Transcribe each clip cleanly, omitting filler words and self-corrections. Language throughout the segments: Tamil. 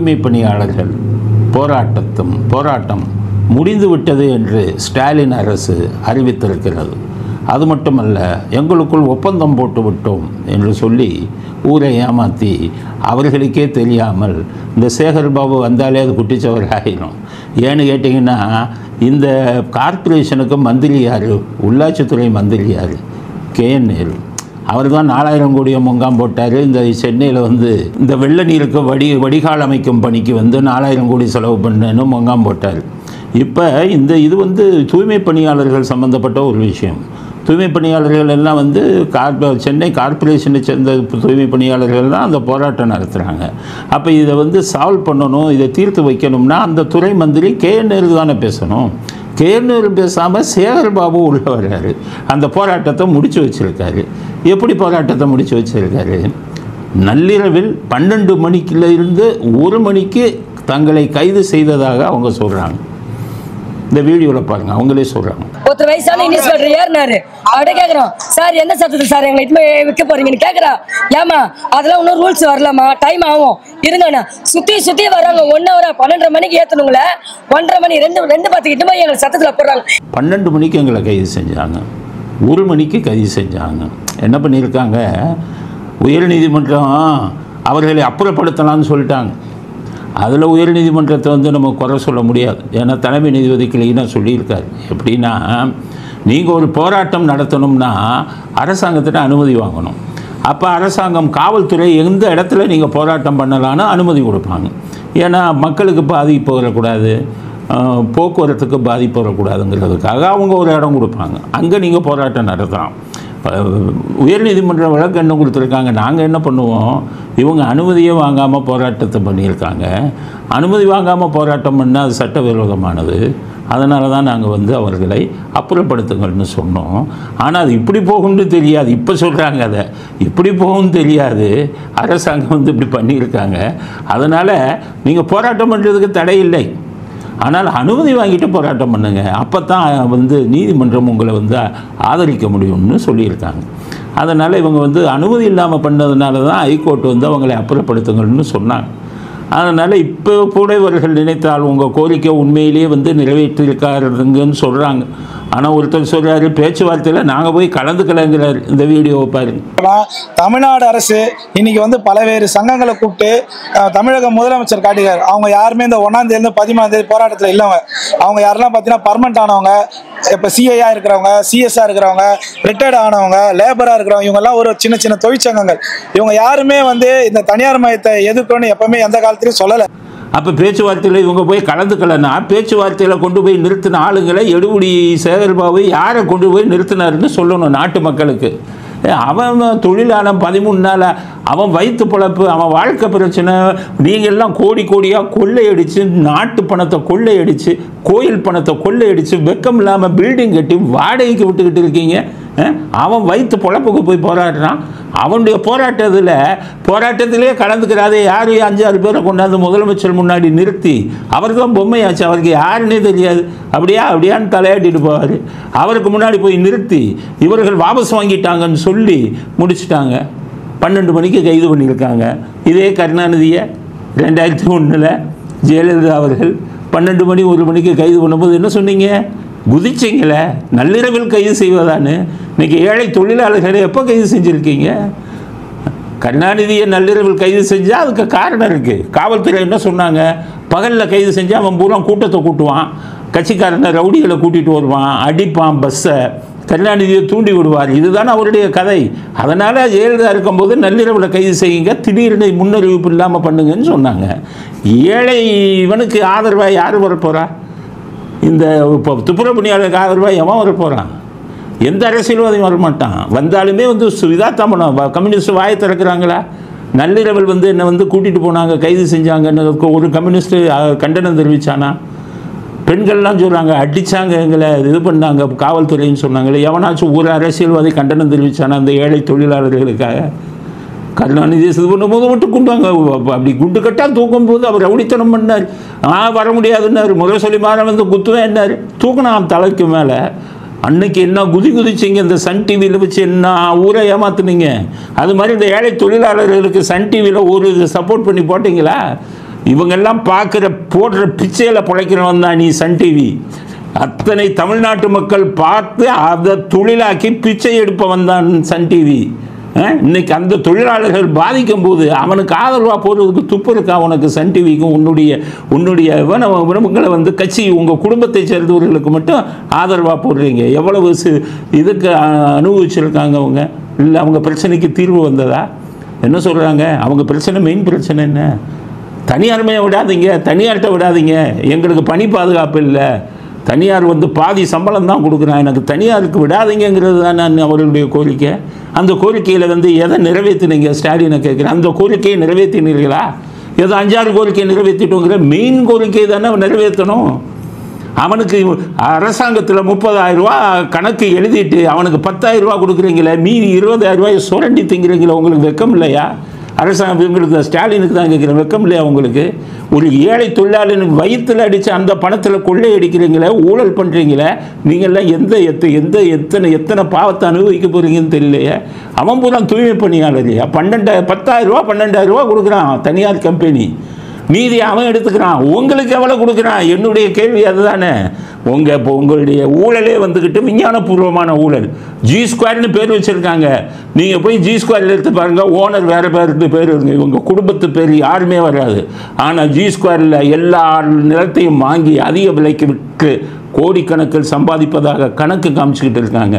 தூய்மை பணியாளர்கள் போராட்டம் முடிந்துவிட்டது என்று ஸ்டாலின் அரசு அறிவித்திருக்கிறது. அது மட்டுமல்ல, எங்களுக்குள் ஒப்பந்தம் போட்டு விட்டோம் என்று சொல்லி ஊரை ஏமாற்றி அவர்களுக்கே தெரியாமல் இந்த சேகர் பாபு வந்தாலே அது குட்டிச்சவர் ஆகிடும். ஏன்னு கேட்டிங்கன்னா, இந்த கார்ப்பரேஷனுக்கு மந்திரி யார்? உள்ளாட்சித்துறை மந்திரி யார்? KN நேரு. அவர் தான் 4000 கோடியை முங்காம் போட்டார். இந்த சென்னையில் இந்த வெள்ள நீருக்கு வடிகால் அமைக்கும் பணிக்கு 4000 கோடி செலவு பண்ணேன்னு முங்காம் போட்டார். இப்போ இது தூய்மை பணியாளர்கள் சம்மந்தப்பட்ட ஒரு விஷயம். தூய்மை பணியாளர்கள் எல்லாம் சென்னை கார்ப்பரேஷனை சேர்ந்த தூய்மை பணியாளர்கள் தான் அந்த போராட்டம் நடத்துகிறாங்க. அப்போ இதை சால்வ் பண்ணணும், இதை தீர்த்து வைக்கணும்னா அந்த துறை மந்திரி KN நேரு தானே பேசணும். KN நேரு பேசாமல் சேகர் பாபு உள்ள வர்றாரு. அந்த போராட்டத்தை முடித்து வச்சுருக்காரு. எப்படி போராட்டத்தை முடித்து வச்சுருக்காரு? நள்ளிரவில் 12 மணிக்கிலிருந்து 1 மணிக்கு தங்களை கைது செய்ததாக அவங்க சொல்கிறாங்க. இந்த வீடியோவில் பாருங்கள், அவங்களே சொல்கிறாங்க. ஒருத்தர் வயசான இன்ஸ்பெக்டர் ஏறினாரு. அவர்கிட்ட கேட்குறோம், சார் என்ன சத்தத்தில் சார் எங்களை இட்டுமே விற்க போறீங்கன்னு கேட்குறா. ஏமா அதெல்லாம் இன்னும் ரூல்ஸ் வரலாமா, டைம் ஆகும் இருங்கண்ணா. சுற்றி வராங்க. 1 hour 12:30 மணிக்கு ஏற்றணுங்களே, 1:30 மணி 2:10 இட்டு போய் எங்களை சத்தத்தில் போடுறாங்க. 12 மணிக்கு எங்களை கைது செஞ்சாங்க, 1 மணிக்கு கைது செஞ்சாங்க. என்ன பண்ணியிருக்காங்க? உயர்நீதிமன்றம் அவர்களை அப்புறப்படுத்தலாம்னு சொல்லிட்டாங்க. அதில் உயர்நீதிமன்றத்தை நம்ம குறை சொல்ல முடியாது. ஏன்னா தலைமை நீதிபதி கிளீனாக சொல்லியிருக்காரு. எப்படின்னா, நீங்கள் ஒரு போராட்டம் நடத்தணும்னா அரசாங்கத்திட்ட அனுமதி வாங்கணும். அப்போ அரசாங்கம், காவல்துறை எந்த இடத்துல நீங்கள் போராட்டம் பண்ணலான்னு அனுமதி கொடுப்பாங்க. ஏன்னா மக்களுக்கு பாதிப்பு வரக்கூடாது, போக்குவரத்துக்கு பாதிப்பு வரக்கூடாதுங்கிறதுக்காக அவங்க ஒரு இடம் கொடுப்பாங்க. அங்கே நீங்கள் போராட்டம் நடத்தலாம். உயர்நீதிமன்ற வழக்கு என்ன கொடுத்துருக்காங்க? நாங்கள் என்ன பண்ணுவோம்? இவங்க அனுமதியே வாங்காமல் போராட்டத்தை பண்ணியிருக்காங்க. அனுமதி வாங்காமல் போராட்டம் பண்ணால் அது சட்டவிரோதமானது. அதனால தான் நாங்கள் அவர்களை அப்புறப்படுத்துங்கள்னு சொன்னோம். ஆனால் அது இப்படி போகும்னு தெரியாது. இப்போ சொல்கிறாங்க, அதை இப்படி போகும்னு தெரியாது. அரசாங்கம் இப்படி பண்ணியிருக்காங்க. அதனால் நீங்கள் போராட்டம் பண்ணுறதுக்கு தடை இல்லை, ஆனால் அனுமதி வாங்கிட்டு போராட்டம் பண்ணுங்க. அப்போ தான் நீதிமன்றம் உங்களை ஆதரிக்க முடியும்னு சொல்லியிருக்காங்க. அதனால் இவங்க அனுமதி இல்லாமல் பண்ணதுனால தான் ஹைகோர்ட் அவங்களை அப்புறப்படுத்துங்கள்னு சொன்னாங்க. அதனால் இப்போ கூட இவர்கள் நினைத்தால் உங்கள் கோரிக்கை உண்மையிலேயே நிறைவேற்றிருக்காருங்கன்னு சொல்கிறாங்க. ஆனால் ஒருத்தர் சொல்கிறாரு, பேச்சுவார்த்தையில் நாங்கள் போய் கலந்துக்கலங்கிறார். இந்த வீடியோவை பாருங்க. தமிழ்நாடு அரசு இன்னைக்கு பல்வேறு சங்கங்களை கூப்பிட்டு தமிழக முதலமைச்சர் காட்டுகிறார். அவங்க யாருமே இந்த 1ஆம் தேதி 13ஆம் தேதி போராட்டத்தில் இல்லைங்க. அவங்க யாரெல்லாம் பார்த்தீங்கன்னா பர்மனெண்ட் ஆனவங்க, இப்போ CIயா இருக்கிறவங்க, CS இருக்கிறவங்க, ரிட்டையர்ட் ஆனவங்க, லேபராக இருக்கிறவங்க, இவங்கெல்லாம் ஒரு சின்ன தொழிற்சங்கங்கள். இவங்க யாருமே இந்த தனியார் மயத்தை எதிர்க்கணும்னு எப்பவுமே எந்த காலத்திலையும் சொல்லலை. அப்போ பேச்சுவார்த்தையில் இவங்க போய் கலந்துக்கலன்னா, பேச்சுவார்த்தையில் கொண்டு போய் நிறுத்தின ஆளுங்களை எடுபடி சேகர்பாபு யாரை கொண்டு போய் நிறுத்தினாருன்னு சொல்லணும் நாட்டு மக்களுக்கு. அவன் தொழிலாளன் 13 நாள், அவன் வயிற்று பிழப்பு, அவன் வாழ்க்கை பிரச்சனை. நீங்கள் எல்லாம் கோடியாக கொள்ளையடித்து, நாட்டு பணத்தை கொள்ளையடித்து, கோயில் பணத்தை கொள்ளையடித்து, வெக்கம் இல்லாமல் பில்டிங் கட்டி வாடகைக்கு விட்டுக்கிட்டு இருக்கீங்க. அவன் வயிற்று பொழப்புக்கு போய் போராடுறான். அவனுடைய போராட்டத்திலே கலந்துக்கிறாதே யார்? 5-6 பேரை கொண்டாந்து முதலமைச்சர் முன்னாடி நிறுத்தி அவர் தான் பொம்மையாச்சு, அவருக்கு யாருன்னே தெரியாது, அப்படியான்னு தலையாட்டிட்டு போவார். அவருக்கு முன்னாடி போய் நிறுத்தி இவர்கள் வாபஸ் வாங்கிட்டாங்கன்னு சொல்லி முடிச்சுட்டாங்க. 12 மணிக்கு கைது பண்ணியிருக்காங்க. இதே கருணாநிதியை 2001 ஜெயலலிதா அவர்கள் 12 மணி 1 மணிக்கு கைது பண்ணும்போது என்ன சொன்னீங்க? குதிச்சிங்களே, நள்ளிரவில் கைது செய்வதான்னு. இன்றைக்கி ஏழை தொழிலாளர்களை எப்போ கைது செஞ்சுருக்கீங்க? கருணாநிதியை நள்ளிரவில் கைது செஞ்சால் அதுக்கு காரணம் இருக்குது. காவல்துறை என்ன சொன்னாங்க? பகலில் கைது செஞ்சால் அவன் பூரா கூட்டத்தை கூட்டுவான், கட்சிக்காரனை ரவுடிகளை கூட்டிகிட்டு வருவான், அடிப்பான் பஸ்ஸை, கருணாநிதியை தூண்டி விடுவார். இதுதானே அவருடைய கதை. அதனால் ஜெயலலிதா இருக்கும்போது நள்ளிரவில் கைது செய்யுங்க, திடீர்னு முன்னறிவிப்பு இல்லாமல் பண்ணுங்கன்னு சொன்னாங்க. ஏழை இவனுக்கு ஆதரவாக யார் வரப்போகிறா? இந்த இப்போ துப்புரவு பணியாளருக்கு ஆதரவாக எவன் வரப்போகிறான்? எந்த அரசியல்வாதியும் வரமாட்டான். வந்தாலுமே இதாத்தான் கம்யூனிஸ்ட் வாயை திறக்கிறாங்களா? நள்ளிரவில் என்னை கூட்டிகிட்டு போனாங்க, கைது செஞ்சாங்கன்னு ஒரு கம்யூனிஸ்ட் கண்டனம் தெரிவித்தானா? பெண்கள்லாம் சொல்கிறாங்க, அடித்தாங்க, எங்களை இது பண்ணாங்க காவல்துறைன்னு சொன்னாங்களே. எவனாச்சும் ஒரு அரசியல்வாதி கண்டனம் தெரிவித்தானா அந்த ஏழை தொழிலாளர்களுக்காக? கருணாநிதி இது பண்ணும்போது மட்டும் குண்டாங்க, அப்படி குண்டு கட்டால் தூக்கும்போது அவர் ரவுடித்தனம் பண்ணார். வர முடியாதுன்னாரு. முரசொலி மாறன் குத்துவேன் என்னார், தூக்கினான் தலைக்கு மேலே. அன்னைக்கு என்ன குதிச்சிங்க இந்த சன் டிவியில் வச்சு, என்ன ஊரை ஏமாத்துனீங்க. அது மாதிரி இந்த ஏழை தொழிலாளர்களுக்கு சன் டிவியில் ஒரு சப்போர்ட் பண்ணி போட்டிங்களா? இவங்கெல்லாம் பார்க்குற போடுற பிச்சையில் பிழைக்கிறவன் தான் நீ சன் டிவி. அத்தனை தமிழ்நாட்டு மக்கள் பார்த்து அதை தொழிலாக்கி பிச்சை எடுப்பவன் தான் சன் டிவி. இன்னைக்கு அந்த தொழிலாளர்கள் பாதிக்கும் போது அவனுக்கு ஆதரவாக போடுறதுக்கு துப்பு இருக்கா உனக்கு? சன் டிவிக்கும் உன்னுடைய விரும்பங்களை வந்து கட்சி உங்கள் குடும்பத்தை சேர்ந்தவர்களுக்கு மட்டும் ஆதரவாக போடுறீங்க. எவ்வளவு இதுக்கு அனுபவிச்சிருக்காங்க அவங்க? இல்லை அவங்க பிரச்சனைக்கு தீர்வு வந்ததா? என்ன சொல்கிறாங்க? அவங்க பிரச்சனை மெயின் பிரச்சனை என்ன? தனியார்மையை விடாதீங்க, தனியார்கிட்ட விடாதீங்க, எங்களுக்கு பணி பாதுகாப்பு இல்லை, தனியார் வந்து பாதி சம்பளம் தான் கொடுக்குறான், எனக்கு தனியாருக்கு விடாதீங்கிறது தான் நான் அவர்களுடைய கோரிக்கை. அந்த கோரிக்கையில் வந்து எதை நிறைவேற்றினீங்க? ஸ்டாலினை கேட்குறேன், அந்த கோரிக்கையை நிறைவேற்றினீர்களா? ஏதோ 5-6 கோரிக்கையை நிறைவேற்றிட்டோங்கிற மெயின் கோரிக்கை தானே நிறைவேற்றணும். அவனுக்கு அரசாங்கத்தில் 30,000 ரூபா கணக்கு எழுதிட்டு அவனுக்கு 10,000 ரூபா கொடுக்குறீங்களே, மீதி 20,000 ரூபாயை சுரண்டி திங்கிறீங்களே, உங்களுக்கு வெக்கம் இல்லையா? அரசாங்கம் உங்களுக்கு ஸ்டாலினுக்கு தான் கேட்குறேன், வெக்கம் இல்லையா உங்களுக்கு? ஒரு ஏழை தொழிலாளனுக்கு வயிற்றில் அடித்து அந்த பணத்தில் கொள்ளை அடிக்கிறீங்களே, ஊழல் பண்ணுறீங்களே, நீங்கள்லாம் எத்தனை பாவத்தை அனுபவிக்க போகிறீங்கன்னு தெரியலையே. அவன் பூரா தூய்மை பணியாளரையா 10,000 ரூபா 12,000 ரூபா கொடுக்குறான் தனியார் கம்பெனி, மீதி அவன் எடுத்துக்கிறான். உங்களுக்கு எவ்வளோ கொடுக்குறான்? என்னுடைய கேள்வி அதுதானே. உங்களுடைய ஊழலே வந்துக்கிட்டு விஞ்ஞானபூர்வமான ஊழல். G2 பேர் வச்சுருக்காங்க. நீங்கள் போய் G2 எடுத்து பாருங்கள், ஓனர் வேறு பேர் இருக்கு, இவங்க குடும்பத்து பேர் யாருமே வராது. ஆனால் G2 எல்லா நிலத்தையும் வாங்கி அதிக விலைக்கு விற்று கோடிக்கணக்கில் சம்பாதிப்பதாக கணக்கு காமிச்சிக்கிட்டு இருக்காங்க.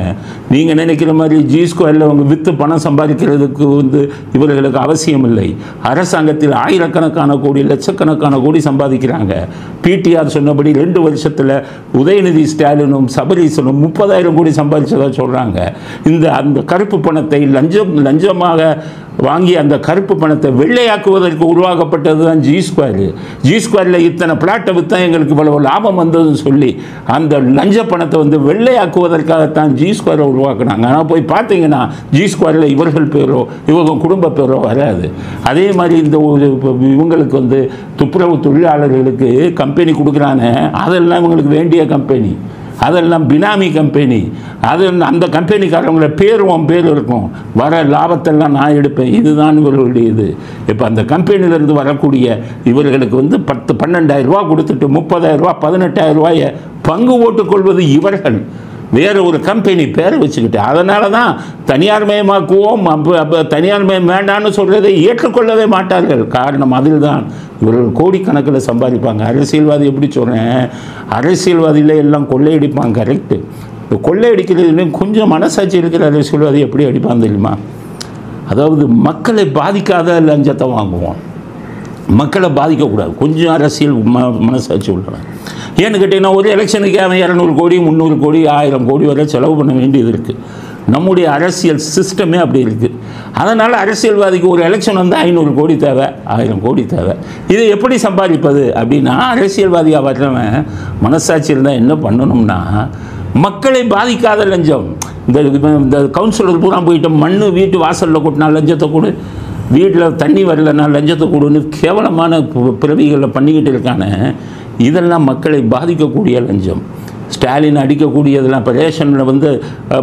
நீங்கள் நினைக்கிற மாதிரி G2 அவங்க விற்று பணம் சம்பாதிக்கிறதுக்கு வந்து இவர்களுக்கு அவசியம் இல்லை. அரசாங்கத்தில் ஆயிரக்கணக்கான கோடி லட்சக்கணக்கான கோடி சம்பாதிக்கிறாங்க. பிடிஆர் சொன்னபடி 2 வருஷத்தில் உதயநிதி ஸ்டாலினும் சபரீசனும் 30,000 கோடி சம்பாதிச்சதாக சொல்கிறாங்க. அந்த கருப்பு பணத்தை லஞ்சமாக வாங்கி அந்த கருப்பு பணத்தை வெள்ளையாக்குவதற்கு உருவாக்கப்பட்டது தான் G2. இத்தனை பிளாட்டை விற்றா எங்களுக்கு இவ்வளவு லாபம் வந்ததுன்னு சொல்லி அந்த லஞ்ச பணத்தை வந்து வெள்ளையாக்குவதற்காகத்தான் G2 உருவாக்குனாங்க. ஆனால் போய் பார்த்தீங்கன்னா G2 இவர்கள் பேரோ இவங்க குடும்ப பேரோ வராது. அதே மாதிரி இவங்களுக்கு வந்து துப்புரவு தொழிலாளர்களுக்கு கம்பெனி கொடுக்குறானே, அதெல்லாம் இவங்களுக்கு வேண்டிய கம்பெனி, அதெல்லாம் பினாமி கம்பெனி. அந்த கம்பெனிக்காரவங்கள பேர் இருக்கும், வர லாபத்தெல்லாம் நான் எடுப்பேன், இதுதான் இவர்களுடைய இது. இப்போ அந்த கம்பெனியிலேருந்து வரக்கூடிய இவர்களுக்கு வந்து 10-12,000 ரூபா கொடுத்துட்டு 30,000 ரூபா 18,000 ரூபாயை பங்கு ஓட்டுக்கொள்வது இவர்கள். வேறு ஒரு கம்பெனி பேரை வச்சுக்கிட்டு அதனால தான் தனியார் மயமாக்குவோம், தனியார் மயம் வேண்டான்னு சொல்கிறதை ஏற்றுக்கொள்ளவே மாட்டார்கள். காரணம் அதில் தான் இவர்கள் கோடிக்கணக்கில் சம்பாதிப்பாங்க. அரசியல்வாதி எப்படி சொல்கிறேன், அரசியல்வாதியில் எல்லாம் கொள்ளையடிப்பாங்க, கரெக்டு. கொள்ளையடிக்கிறதுலேயும் கொஞ்சம் மனசாட்சி இருக்கிற அரசியல்வாதி எப்படி அடிப்பான் தெரியுமா? அதாவது மக்களை பாதிக்காத லஞ்சத்தை வாங்குவோம், மக்களை பாதிக்கக்கூடாது, கொஞ்சம் அரசியல் மனசாட்சி உள்ளவன். ஏன்னு கேட்டிங்கன்னா ஒரு எலெக்ஷனுக்கு அவன் 200 கோடி 300 கோடி 1000 கோடி வரை செலவு பண்ண வேண்டியது இருக்குது. நம்முடைய அரசியல் சிஸ்டமே அப்படி இருக்குது. அதனால் அரசியல்வாதிக்கு ஒரு எலெக்ஷன் வந்து 500 கோடி தேவை, 1000 கோடி தேவை. இதை எப்படி சம்பாதிப்பது அப்படின்னா, அரசியல்வாதியாக வர்றவன் மனசாட்சி இருந்தால் என்ன பண்ணணும்னா, மக்களை பாதிக்காத லஞ்சம். இந்த கவுன்சிலர் பூரா போயிட்டு மண்ணு வீட்டு வாசலில் கொட்டினா லஞ்சத்தை கொடு, வீட்டில் தண்ணி வரலன்னா லஞ்சத்தை கொடுன்னு கேவலமான பிறவிகளில் பண்ணிக்கிட்டு இருக்கானே, இதெல்லாம் மக்களை பாதிக்கக்கூடிய லஞ்சம். ஸ்டாலின் அடிக்கக்கூடியதெல்லாம் இப்போ ரேஷனில் வந்து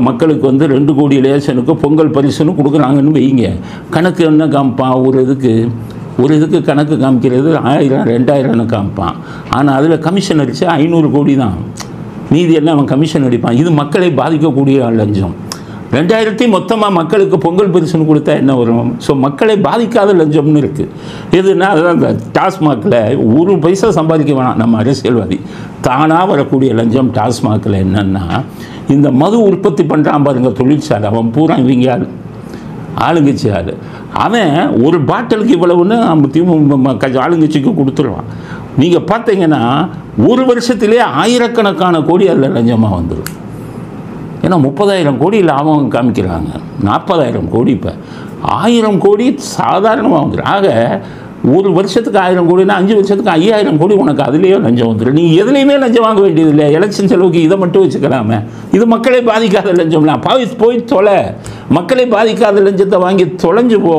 மக்களுக்கு வந்து 2 கோடி ரேஷனுக்கு பொங்கல் பரிசுன்னு கொடுக்குறாங்கன்னு வைங்க, கணக்கு என்ன காமிப்பான்? ஒரு இதுக்கு கணக்கு காமிக்கிறது 1000-2000ன்னு காமிப்பான். ஆனால் அதில் கமிஷன் அடித்து 500 கோடி தான், மீதி எல்லாம் அவன் கமிஷன் அடிப்பான். இது மக்களை பாதிக்கக்கூடிய லஞ்சம். 2000 மொத்தமாக மக்களுக்கு பொங்கல் பரிசுன்னு கொடுத்தா என்ன வரும்? ஸோ மக்களை பாதிக்காத லஞ்சம்னு இருக்குது. எதுனா அதுதான் இந்த டாஸ்மாகில் 1 பைசா சம்பாதிக்க வேணாம் நம்ம அரசியல்வாதி. தானாக வரக்கூடிய லஞ்சம் டாஸ்மாகில் என்னென்னா, இந்த மது உற்பத்தி பண்ணுறான் பாருங்க தொழிற்சாலை, அவன் பூரா இவங்க ஆளுங்கட்சி ஆள். அவன் ஒரு பாட்டிலுக்கு இவ்வளவுன்னு ஆளுங்கட்சிக்கு கொடுத்துருவான். நீங்கள் பார்த்தீங்கன்னா ஒரு வருஷத்துலேயே ஆயிரக்கணக்கான கோடி அதில் லஞ்சமாக வந்துடும். ஏன்னா 30,000 கோடி லாபம் காமிக்கிறாங்க, 40,000 கோடி. இப்போ 1000 கோடி சாதாரணமாக வந்துடும். ஆக ஒரு வருஷத்துக்கு 1000 கோடினா 5 வருஷத்துக்கு 5000 கோடி உனக்கு அதுலேயே லஞ்சம் வந்துடும். நீ எதுலேயுமே லஞ்சம் வாங்க வேண்டியது இல்லை, எலெக்ஷன் செலவுக்கு இதை மட்டும் வச்சுக்கலாமே. இது மக்களை பாதிக்காத லஞ்சம்லாம் போய் தொலை, மக்களை பாதிக்காத லஞ்சத்தை வாங்கி தொலைஞ்சு போ.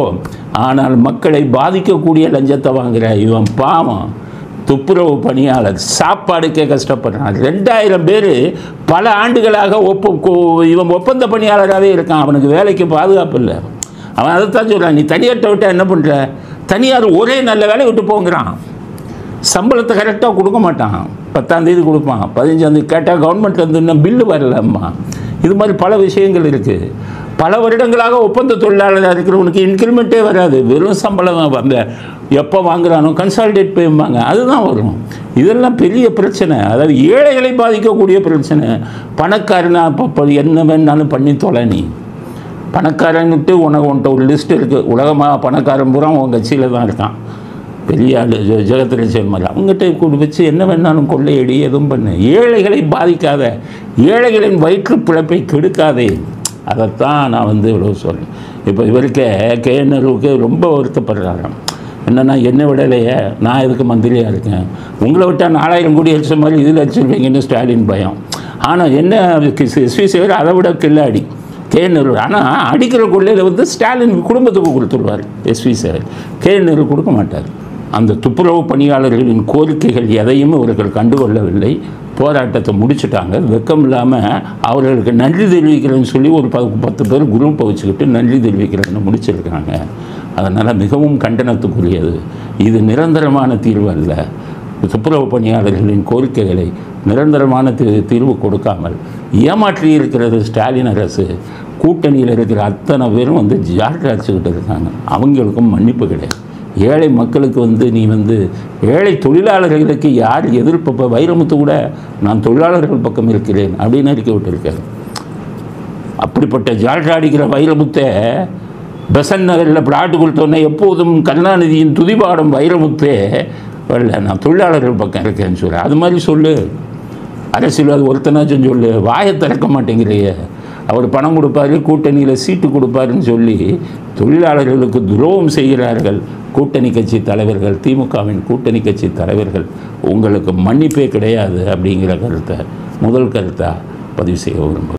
ஆனால் மக்களை பாதிக்கக்கூடிய லஞ்சத்தை வாங்குற இவன் பாவம் துப்புரவு பணியாளர், சாப்பாடுக்கே கஷ்டப்படுறான். 2000 பேர் பல ஆண்டுகளாக இவன் ஒப்பந்த பணியாளராகவே இருக்கான், அவனுக்கு வேலைக்கு பாதுகாப்பு இல்லை. அவன் அதைத்தான் சொல்கிறான், நீ தனியார்ட்ட விட்டால் என்ன பண்ணுற? தனியார் ஒரே நல்ல வேலை விட்டு போங்கிறான். சம்பளத்தை கரெக்டாக கொடுக்க மாட்டான். 10ஆம் தேதி கொடுப்பான், 15ஆம் தேதி கேட்டால் கவர்மெண்ட்லேருந்து இன்னும் பில்லு வரலம்மா. இது மாதிரி பல விஷயங்கள் இருக்குது. பல வருடங்களாக ஒப்பந்த தொழிலாளராக இருக்கிறவனுக்கு இன்க்ரிமெண்ட்டே வராது. வெறும் சம்பளம் அந்த எப்போ வாங்குறானோ கன்சாலிடேட் பேம்பாங்க, அதுதான் வரும். இதெல்லாம் பெரிய பிரச்சனை. அதாவது ஏழைகளை பாதிக்கக்கூடிய பிரச்சனை. பணக்காரனா இப்போ என்ன வேணாலும் பண்ணி தொலை. நீ பணக்காரன்ட்டு உன்ட்ட ஒரு லிஸ்ட் இருக்குது. உலகமாக பணக்காரன் பூரா உன் கட்சியில் தான் இருக்கான். பெரிய ஆள் ஜெகத்ரட்சன் மாதிரி அவங்ககிட்ட கூட வச்சு என்ன வேணாலும் கொள்ளையடி எதுவும் பண்ணு. ஏழைகளை பாதிக்காத, ஏழைகளின் வயிற்று பிழைப்பை கெடுக்காதே. அதைத்தான் நான் இவ்வளோ சொல்கிறேன். இப்போ இவருக்கு கேஎன்ஆருக்கு ரொம்ப வருத்தப்படுறாங்க. என்னென்னா என்னை விடலையே, நான் எதுக்கு மந்திரியாக இருக்கேன், உங்களை விட்டால் 4000 கோடி அடிச்ச மாதிரி இதில் அடிச்சிருவீங்கன்னு ஸ்டாலின் பயம். ஆனால் என்ன எஸ்வி சேகர் அதை விட கில்லாடி கேஎன்ஆர். ஆனால் அடிக்கிற கொள்ளையில் ஸ்டாலின் குடும்பத்துக்கு கொடுத்துருவார் எஸ்வி சேகர், கேஎன்ஆர் கொடுக்க மாட்டார். அந்த துப்புரவு பணியாளர்களின் கோரிக்கைகள் எதையும் இவர்கள் கண்டுகொள்ளவில்லை. போராட்டத்தை முடிச்சுட்டாங்க. வெக்கம் இல்லாமல் அவர்களுக்கு நன்றி தெரிவிக்கிறேன்னு சொல்லி ஒரு 10 பேர் குரூப்பை வச்சுக்கிட்டு நன்றி தெரிவிக்கிறேன்னு முடிச்சிருக்காங்க. அதனால் மிகவும் கண்டனத்துக்குரியது. இது நிரந்தரமான தீர்வு அல்ல. துப்புரவு பணியாளர்களின் கோரிக்கைகளை நிரந்தரமான தீர்வு கொடுக்காமல் ஏமாற்றி இருக்கிறது ஸ்டாலின் அரசு. கூட்டணியில் இருக்கிற அத்தனை பேரும் ஜால்ரா அடிச்சுக்கிட்டு இருக்காங்க. அவங்களுக்கும் மன்னிப்பு கிடையாது. ஏழை மக்களுக்கு நீ ஏழை தொழிலாளர்களுக்கு யார் எதிர்ப்பு? இப்போ வைரமுத்து கூட நான் தொழிலாளர்கள் பக்கம் இருக்கிறேன் அப்படின்னு அறிக்கை விட்டுருக்காரு. அப்படிப்பட்ட ஜால்ரா அடிக்கிற வைரமுத்தை பெசன் நகரில் பிளாட்டு கொடுத்தோன்னே எப்போதும் கருணாநிதியின் துதிபாடும் வைரமுத்தே வரல, நான் தொழிலாளர்கள் பக்கம் இருக்கேன்னு சொல்ல. அது மாதிரி சொல்லு. அரசியல்வாதி ஒருத்தனாச்சும் சொல்லு. வாயை திறக்க மாட்டேங்கிறையே. அவர் பணம் கொடுப்பாரு, கூட்டணியில் சீட்டு கொடுப்பாருன்னு சொல்லி தொழிலாளர்களுக்கு துரோகம் செய்கிறார்கள் கூட்டணி கட்சி தலைவர்கள், திமுகவின் கூட்டணி கட்சி தலைவர்கள். உங்களுக்கு மன்னிப்பே கிடையாது அப்படிங்கிற கருத்தை முதல் கருத்தாக பதிவு செய்ய விரும்புகிறேன்.